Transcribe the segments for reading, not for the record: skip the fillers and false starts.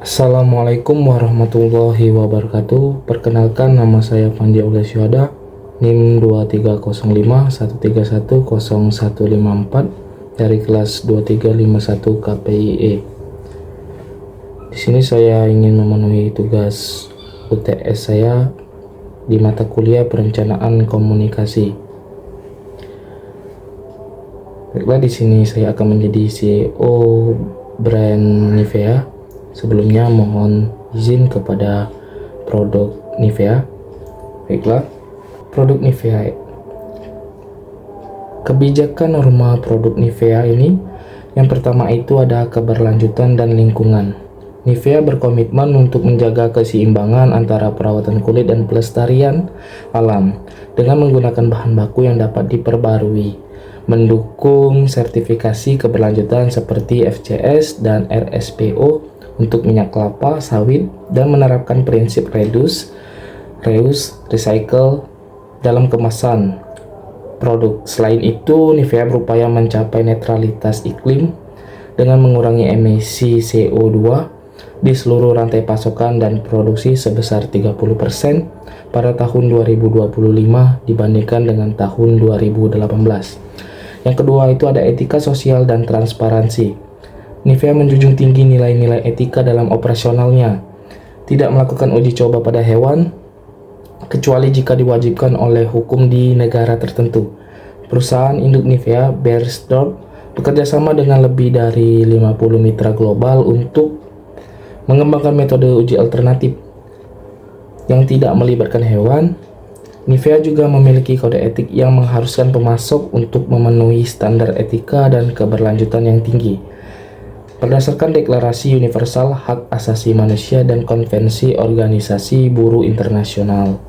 Assalamualaikum warahmatullahi wabarakatuh. Perkenalkan, nama saya Pandi Aulesyuhada, NIM 230513101154 dari kelas 2351 KPIE. Di sini saya ingin memenuhi tugas UTS saya di mata kuliah Perencanaan Komunikasi. Baiklah, di sini saya akan menjadi CEO brand Nivea. Sebelumnya mohon izin kepada produk Nivea. Baiklah, produk Nivea. Kebijakan norma produk Nivea ini, yang pertama itu ada keberlanjutan dan lingkungan. Nivea berkomitmen untuk menjaga keseimbangan antara perawatan kulit dan pelestarian alam dengan menggunakan bahan baku yang dapat diperbarui, mendukung sertifikasi keberlanjutan seperti FSC dan RSPO untuk minyak kelapa sawit, dan menerapkan prinsip reduce, reuse, recycle dalam kemasan produk. Selain itu, Nivea berupaya mencapai netralitas iklim dengan mengurangi emisi CO2 di seluruh rantai pasokan dan produksi sebesar 30% pada tahun 2025 dibandingkan dengan tahun 2018. Yang kedua itu ada etika sosial dan transparansi. Nivea menjunjung tinggi nilai-nilai etika dalam operasionalnya, tidak melakukan uji coba pada hewan, kecuali jika diwajibkan oleh hukum di negara tertentu. Perusahaan induk Nivea, Beiersdorf, bekerja sama dengan lebih dari 50 mitra global untuk mengembangkan metode uji alternatif yang tidak melibatkan hewan. Nivea juga memiliki kode etik yang mengharuskan pemasok untuk memenuhi standar etika dan keberlanjutan yang tinggi. Berdasarkan Deklarasi Universal Hak Asasi Manusia dan Konvensi Organisasi Buruh Internasional.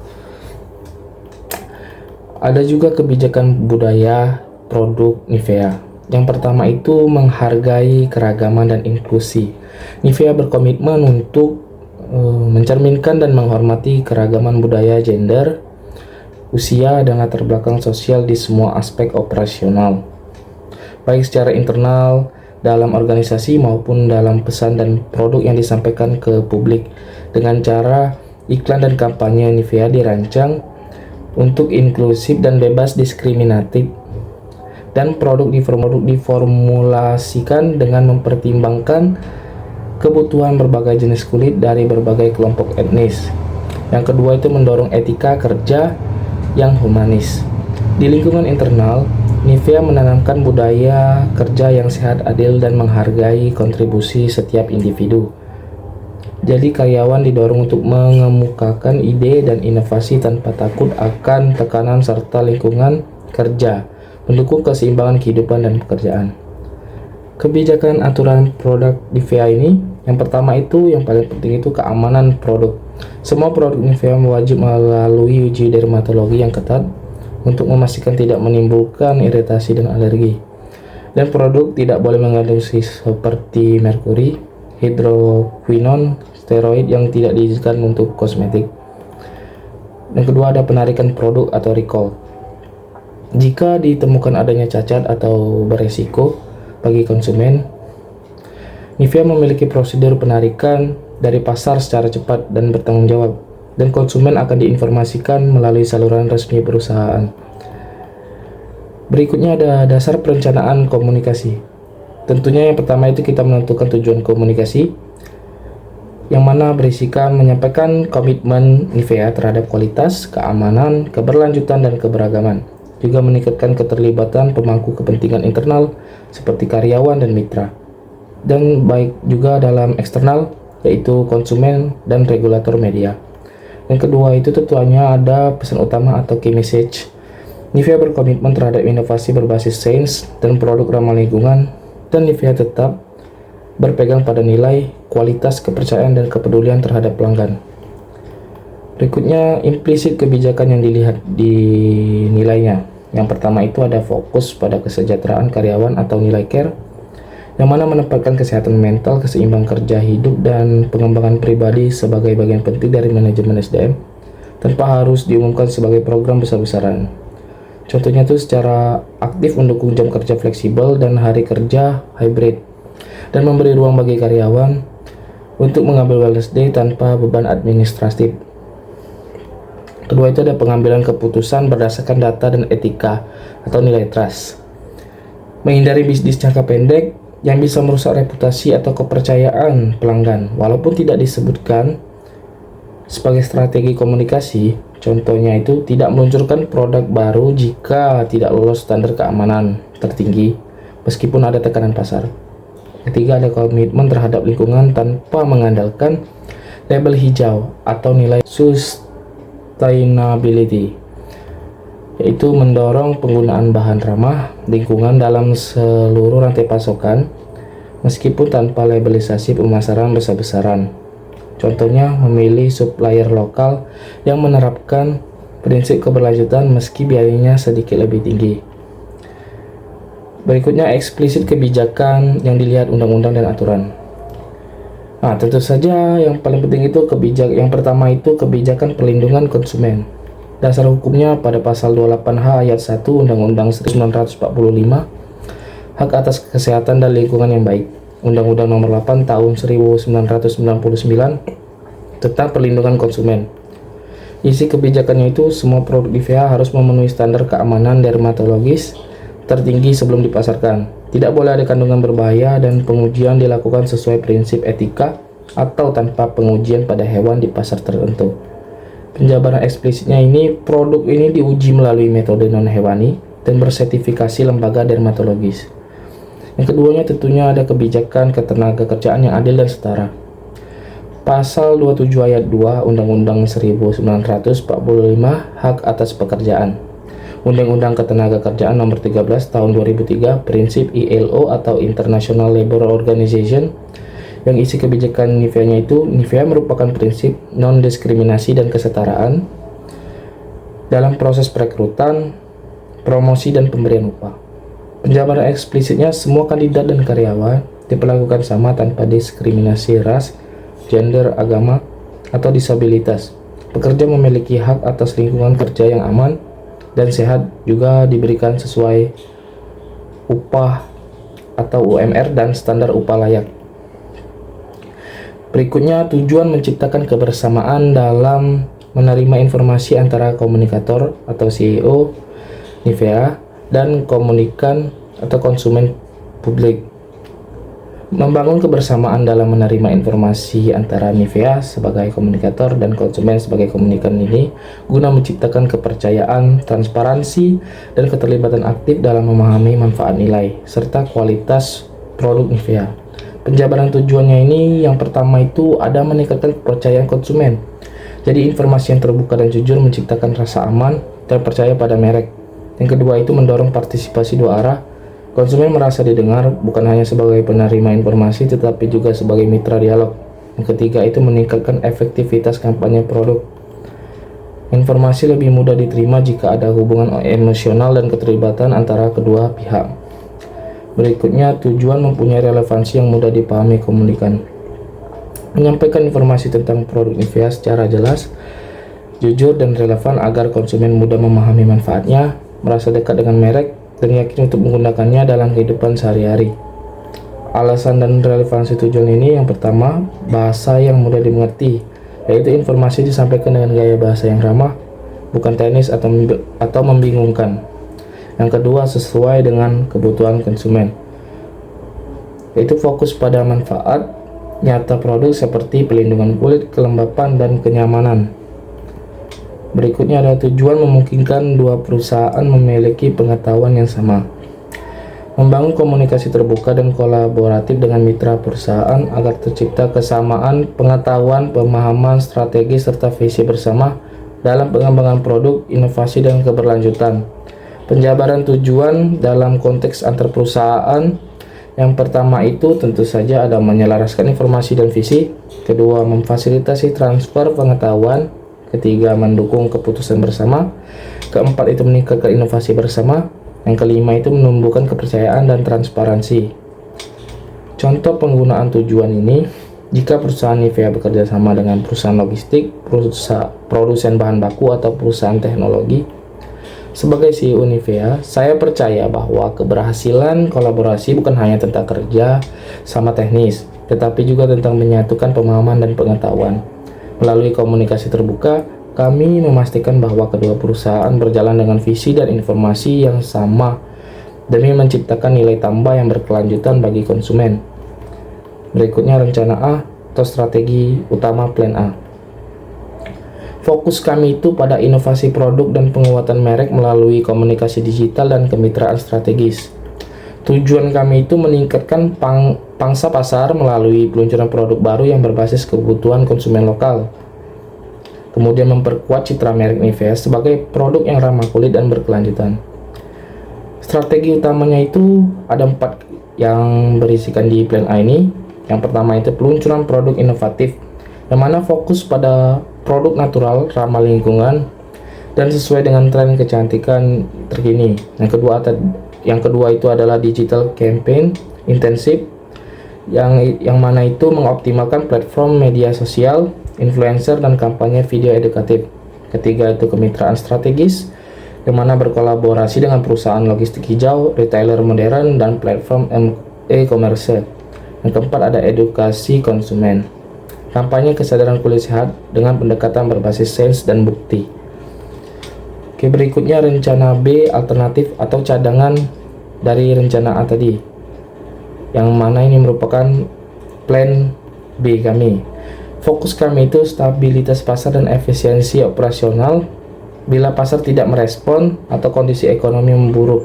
Ada juga kebijakan budaya produk Nivea. Yang pertama itu menghargai keragaman dan inklusi. Nivea berkomitmen untuk mencerminkan dan menghormati keragaman budaya, gender, usia, dan latar belakang sosial di semua aspek operasional, baik secara internal dalam organisasi maupun dalam pesan dan produk yang disampaikan ke publik. Dengan cara iklan dan kampanye, Nivea dirancang untuk inklusif dan bebas diskriminatif, dan produk diformulasikan dengan mempertimbangkan kebutuhan berbagai jenis kulit dari berbagai kelompok etnis. Yang kedua itu mendorong etika kerja yang humanis. Di lingkungan internal, Nivea menanamkan budaya kerja yang sehat, adil, dan menghargai kontribusi setiap individu. Jadi karyawan didorong untuk mengemukakan ide dan inovasi tanpa takut akan tekanan serta lingkungan kerja, mendukung keseimbangan kehidupan dan pekerjaan. Kebijakan aturan produk Nivea ini, yang pertama itu, yang paling penting itu keamanan produk. Semua produk Nivea wajib melalui uji dermatologi yang ketat untuk memastikan tidak menimbulkan iritasi dan alergi. Dan produk tidak boleh mengandung seperti merkuri, hidroquinon, steroid yang tidak diizinkan untuk kosmetik. Yang kedua ada penarikan produk atau recall. Jika ditemukan adanya cacat atau beresiko bagi konsumen, Nivea memiliki prosedur penarikan dari pasar secara cepat dan bertanggung jawab, dan konsumen akan diinformasikan melalui saluran resmi perusahaan. Berikutnya ada dasar perencanaan komunikasi. Tentunya yang pertama itu kita menentukan tujuan komunikasi, yang mana berisikan menyampaikan komitmen Nivea terhadap kualitas, keamanan, keberlanjutan, dan keberagaman. Juga meningkatkan keterlibatan pemangku kepentingan internal seperti karyawan dan mitra, dan baik juga dalam eksternal, yaitu konsumen dan regulator media. Yang kedua itu tentunya ada pesan utama atau key message. Nivea berkomitmen terhadap inovasi berbasis sains dan produk ramah lingkungan, dan Nivea tetap berpegang pada nilai, kualitas, kepercayaan, dan kepedulian terhadap pelanggan. Berikutnya implisit kebijakan yang dilihat di nilainya. Yang pertama itu ada fokus pada kesejahteraan karyawan atau nilai care, yang mana menempatkan kesehatan mental, keseimbang kerja hidup, dan pengembangan pribadi sebagai bagian penting dari manajemen SDM tanpa harus diumumkan sebagai program besar-besaran. Contohnya itu secara aktif mendukung jam kerja fleksibel dan hari kerja hybrid, dan memberi ruang bagi karyawan untuk mengambil wellness day tanpa beban administratif. Kedua itu ada pengambilan keputusan berdasarkan data dan etika atau nilai trust. Menghindari bisnis jangka pendek yang bisa merusak reputasi atau kepercayaan pelanggan, walaupun tidak disebutkan sebagai strategi komunikasi. Contohnya itu tidak meluncurkan produk baru jika tidak lolos standar keamanan tertinggi, meskipun ada tekanan pasar. Ketiga, ada komitmen terhadap lingkungan tanpa mengandalkan label hijau atau nilai sustainability, yaitu mendorong penggunaan bahan ramah lingkungan dalam seluruh rantai pasokan, meskipun tanpa labelisasi pemasaran besar-besaran. Contohnya, memilih supplier lokal yang menerapkan prinsip keberlanjutan meski biayanya sedikit lebih tinggi. Berikutnya, eksplisit kebijakan yang dilihat undang-undang dan aturan. Nah, tentu saja yang paling penting itu yang pertama itu kebijakan perlindungan konsumen. Dasar hukumnya pada pasal 28H ayat 1 Undang-Undang 1945, hak atas kesehatan dan lingkungan yang baik. Undang-Undang Nomor 8 Tahun 1999 tentang perlindungan konsumen. Isi kebijakannya itu semua produk Nivea harus memenuhi standar keamanan dermatologis tertinggi sebelum dipasarkan. Tidak boleh ada kandungan berbahaya dan pengujian dilakukan sesuai prinsip etika atau tanpa pengujian pada hewan di pasar tertentu. Penjabaran eksplisitnya ini, produk ini diuji melalui metode non-hewani dan bersertifikasi lembaga dermatologis. Yang keduanya tentunya ada kebijakan ketenagakerjaan yang adil dan setara. Pasal 27 ayat 2 Undang-Undang 1945 hak atas pekerjaan. Undang-Undang Ketenagakerjaan Nomor 13 Tahun 2003 prinsip ILO atau International Labour Organization. Yang isi kebijakan Nivea-nya itu, Nivea merupakan prinsip non-diskriminasi dan kesetaraan dalam proses perekrutan, promosi, dan pemberian upah. Penjabaran eksplisitnya, semua kandidat dan karyawan diperlakukan sama tanpa diskriminasi ras, gender, agama, atau disabilitas. Pekerja memiliki hak atas lingkungan kerja yang aman dan sehat, juga diberikan sesuai upah atau UMR dan standar upah layak. Berikutnya, tujuan menciptakan kebersamaan dalam menerima informasi antara komunikator atau CEO Nivea dan komunikan atau konsumen publik. Membangun kebersamaan dalam menerima informasi antara Nivea sebagai komunikator dan konsumen sebagai komunikan ini guna menciptakan kepercayaan, transparansi, dan keterlibatan aktif dalam memahami manfaat nilai serta kualitas produk Nivea. Penjabaran tujuannya ini, yang pertama itu ada meningkatkan kepercayaan konsumen. Jadi informasi yang terbuka dan jujur menciptakan rasa aman dan percaya pada merek. Yang kedua itu mendorong partisipasi dua arah. Konsumen merasa didengar bukan hanya sebagai penerima informasi tetapi juga sebagai mitra dialog. Yang ketiga itu meningkatkan efektivitas kampanye produk. Informasi lebih mudah diterima jika ada hubungan emosional dan keterlibatan antara kedua pihak. Berikutnya, tujuan mempunyai relevansi yang mudah dipahami komunikan. Menyampaikan informasi tentang produk Nivea secara jelas, jujur, dan relevan agar konsumen mudah memahami manfaatnya, merasa dekat dengan merek, dan yakin untuk menggunakannya dalam kehidupan sehari-hari. Alasan dan relevansi tujuan ini, yang pertama, bahasa yang mudah dimengerti, yaitu informasi disampaikan dengan gaya bahasa yang ramah, bukan teknis atau membingungkan. Yang kedua, sesuai dengan kebutuhan konsumen, yaitu fokus pada manfaat nyata produk seperti pelindungan kulit, kelembapan, dan kenyamanan. Berikutnya adalah tujuan memungkinkan dua perusahaan memiliki pengetahuan yang sama. Membangun komunikasi terbuka dan kolaboratif dengan mitra perusahaan agar tercipta kesamaan pengetahuan, pemahaman, strategi, serta visi bersama dalam pengembangan produk, inovasi, dan keberlanjutan. Penjabaran tujuan dalam konteks antar perusahaan, yang pertama itu tentu saja ada menyelaraskan informasi dan visi. Kedua, memfasilitasi transfer pengetahuan. Ketiga, mendukung keputusan bersama. Keempat, itu meningkatkan inovasi bersama. Yang kelima, itu menumbuhkan kepercayaan dan transparansi. Contoh penggunaan tujuan ini, jika perusahaan Nivea bekerja sama dengan perusahaan logistik, produsen bahan baku, atau perusahaan teknologi. Sebagai CEO Nivea, saya percaya bahwa keberhasilan kolaborasi bukan hanya tentang kerja sama teknis, tetapi juga tentang menyatukan pemahaman dan pengetahuan. Melalui komunikasi terbuka, kami memastikan bahwa kedua perusahaan berjalan dengan visi dan informasi yang sama demi menciptakan nilai tambah yang berkelanjutan bagi konsumen. Berikutnya rencana A atau strategi utama plan A. Fokus kami itu pada inovasi produk dan penguatan merek melalui komunikasi digital dan kemitraan strategis. Tujuan kami itu meningkatkan pangsa pasar melalui peluncuran produk baru yang berbasis kebutuhan konsumen lokal. Kemudian memperkuat citra merek Nivea sebagai produk yang ramah kulit dan berkelanjutan. Strategi utamanya itu ada 4 yang berisikan di plan A ini. Yang pertama itu peluncuran produk inovatif, yang mana fokus pada produk natural, ramah lingkungan, dan sesuai dengan tren kecantikan terkini. Yang kedua itu adalah digital campaign intensif, yang mana itu mengoptimalkan platform media sosial, influencer, dan kampanye video edukatif. Ketiga itu kemitraan strategis, yang mana berkolaborasi dengan perusahaan logistik hijau, retailer modern, dan platform e-commerce. Yang keempat ada edukasi konsumen, kampanye kesadaran kulit sehat dengan pendekatan berbasis sains dan bukti. Oke, berikutnya rencana B alternatif atau cadangan dari rencana A tadi, yang mana ini merupakan plan B kami. Fokus kami itu stabilitas pasar dan efisiensi operasional bila pasar tidak merespon atau kondisi ekonomi memburuk.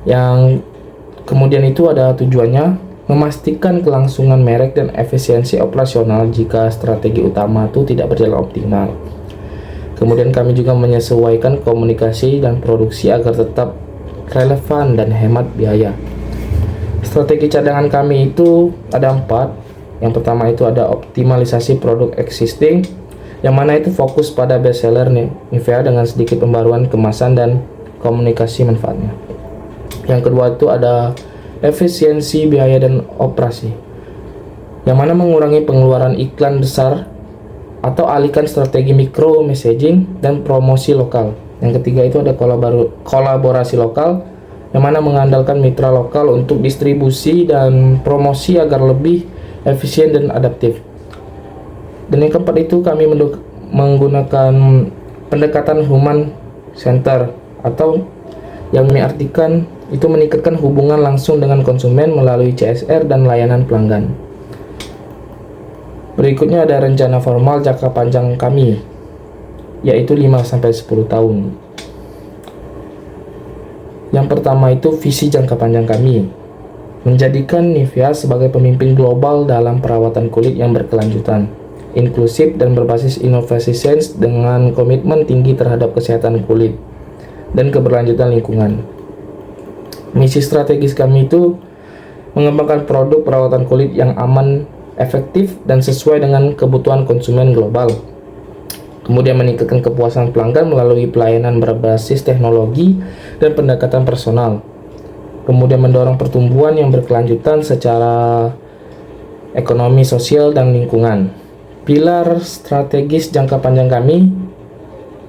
Yang kemudian itu ada tujuannya memastikan kelangsungan merek dan efisiensi operasional jika strategi utama itu tidak berjalan optimal. Kemudian kami juga menyesuaikan komunikasi dan produksi agar tetap relevan dan hemat biaya. Strategi cadangan kami itu ada 4. Yang pertama itu ada optimalisasi produk existing, yang mana itu fokus pada bestseller Nivea dengan sedikit pembaruan kemasan dan komunikasi manfaatnya. Yang kedua itu ada efisiensi biaya dan operasi, yang mana mengurangi pengeluaran iklan besar atau alihkan strategi micro messaging dan promosi lokal. Yang ketiga itu ada kolaborasi lokal, yang mana mengandalkan mitra lokal untuk distribusi dan promosi agar lebih efisien dan adaptif. Dan yang keempat itu kami menggunakan pendekatan human center, atau yang diartikan itu meningkatkan hubungan langsung dengan konsumen melalui CSR dan layanan pelanggan. Berikutnya ada rencana formal jangka panjang kami, yaitu 5-10 tahun. Yang pertama itu visi jangka panjang kami, menjadikan Nivea sebagai pemimpin global dalam perawatan kulit yang berkelanjutan, inklusif, dan berbasis inovasi sains dengan komitmen tinggi terhadap kesehatan kulit dan keberlanjutan lingkungan. Misi strategis kami itu mengembangkan produk perawatan kulit yang aman, efektif, dan sesuai dengan kebutuhan konsumen global. Kemudian meningkatkan kepuasan pelanggan melalui pelayanan berbasis teknologi dan pendekatan personal. Kemudian mendorong pertumbuhan yang berkelanjutan secara ekonomi, sosial, dan lingkungan. Pilar strategis jangka panjang kami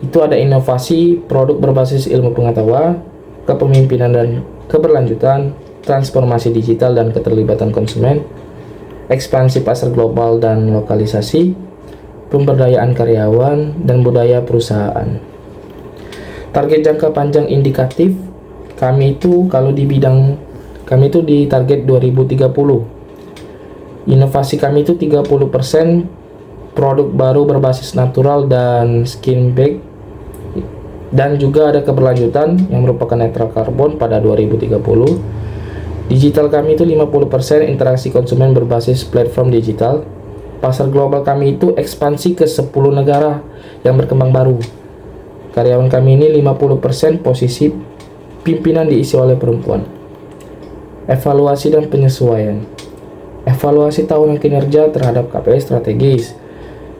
itu ada inovasi produk berbasis ilmu pengetahuan, kepemimpinan dan keberlanjutan, transformasi digital dan keterlibatan konsumen, ekspansi pasar global dan lokalisasi, pemberdayaan karyawan, dan budaya perusahaan. Target jangka panjang indikatif kami itu kalau di bidang kami itu di target 2030. Inovasi kami itu 30% produk baru berbasis natural dan skin back, dan juga ada keberlanjutan yang merupakan netral karbon pada 2030. Digital kami itu 50% interaksi konsumen berbasis platform digital. Pasar global kami itu ekspansi ke 10 negara yang berkembang baru. Karyawan kami ini 50% posisi pimpinan diisi oleh perempuan. Evaluasi dan penyesuaian. Evaluasi tahunan kinerja terhadap KPI strategis.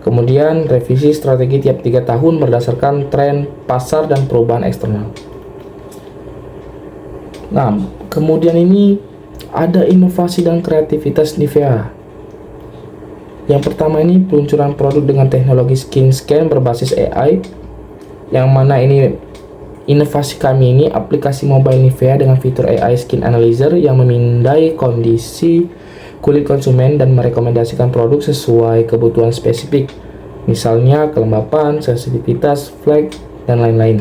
Kemudian revisi strategi tiap 3 tahun berdasarkan tren pasar dan perubahan eksternal. Nah, kemudian ini ada inovasi dan kreativitas Nivea. Yang pertama ini peluncuran produk dengan teknologi skin scan berbasis AI, yang mana ini inovasi kami ini aplikasi mobile Nivea dengan fitur AI Skin Analyzer yang memindai kondisi kulit konsumen dan merekomendasikan produk sesuai kebutuhan spesifik, misalnya kelembapan, sensitivitas, flek, dan lain-lain.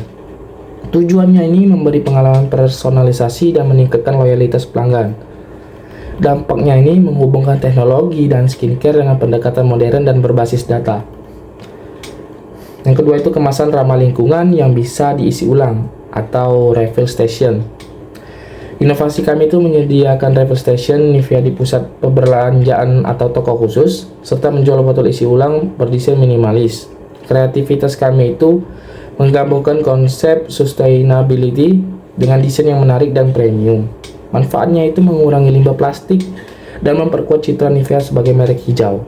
Tujuannya ini memberi pengalaman personalisasi dan meningkatkan loyalitas pelanggan. Dampaknya ini menghubungkan teknologi dan skincare dengan pendekatan modern dan berbasis data. Yang kedua itu kemasan ramah lingkungan yang bisa diisi ulang atau refill station. Inovasi kami itu menyediakan refill station Nivea di pusat perbelanjaan atau toko khusus, serta menjual botol isi ulang berdesain minimalis. Kreativitas kami itu menggabungkan konsep sustainability dengan desain yang menarik dan premium. Manfaatnya itu mengurangi limbah plastik dan memperkuat citra Nivea sebagai merek hijau.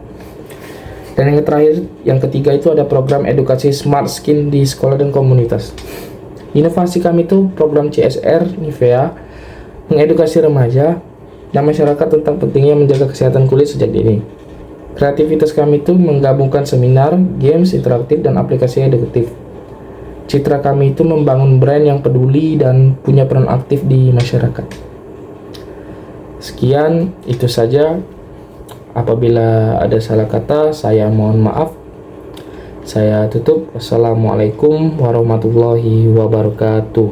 Dan yang terakhir, yang ketiga itu ada program edukasi Smart Skin di sekolah dan komunitas. Inovasi kami itu program CSR Nivea mengedukasi remaja dan masyarakat tentang pentingnya menjaga kesehatan kulit sejak dini. Kreativitas kami itu menggabungkan seminar, games interaktif, dan aplikasi edukatif. Citra kami itu membangun brand yang peduli dan punya peran aktif di masyarakat. Sekian, itu saja. Apabila ada salah kata, saya mohon maaf. Saya tutup. Wassalamualaikum warahmatullahi wabarakatuh.